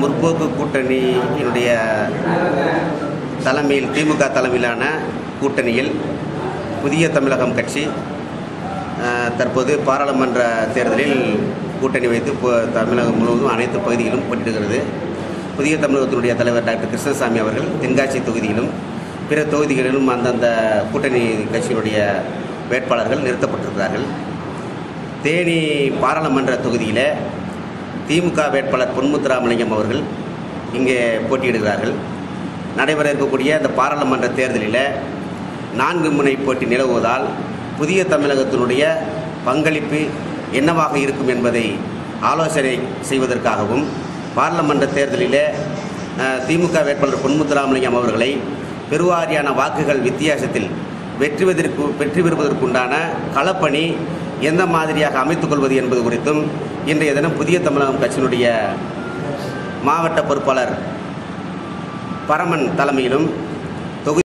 முற்போக்கு கூட்டணியினுடைய தலைமையில் திமுக தலைமையிலான கூட்டணியில் புதிய தமிழகம் கட்சி தற்போது பாராளுமன்ற தேர்தலில் கூட்டணி வைத்து தமிழகம் முழுவதும் அனைத்து பகுதிகளிலும் போட்டியிடுகிறது. புதிய தமிழகத்தினுடைய தலைவர் டாக்டர் கிருஷ்ணசாமி அவர்கள் தென்காசி தொகுதியிலும் பிற தொகுதிகளிலும் அந்தந்த கூட்டணி கட்சியினுடைய வேட்பாளர்கள் நிறுத்தப்பட்டிருக்கிறார்கள். தேனி பாராளுமன்ற தொகுதியில் திமுக வேட்பாளர் பொன்முத்துராமலிங்கம் அவர்கள் இங்கே போட்டியிடுகிறார்கள். நடைபெற இருக்கக்கூடிய அந்த பாராளுமன்ற தேர்தலில் 4 முனை போட்டி நிலவுவதால் புதிய தமிழகத்தினுடைய பங்களிப்பு என்னவாக இருக்கும் என்பதை ஆலோசனை செய்வதற்காகவும் பாராளுமன்ற தேர்தலில் திமுக வேட்பாளர் பொன்முத்துராமலிங்கம் அவர்களை பெருவாரியான வாக்குகள் வித்தியாசத்தில் வெற்றி பெறுவதற்குண்டான களப்பணி எந்த மாதிரியாக அமைத்துக் கொள்வது என்பது குறித்தும் இன்றைய தினம் புதிய தமிழகம் கட்சியினுடைய மாவட்ட பொறுப்பாளர் பரமன் தலைமையிலும்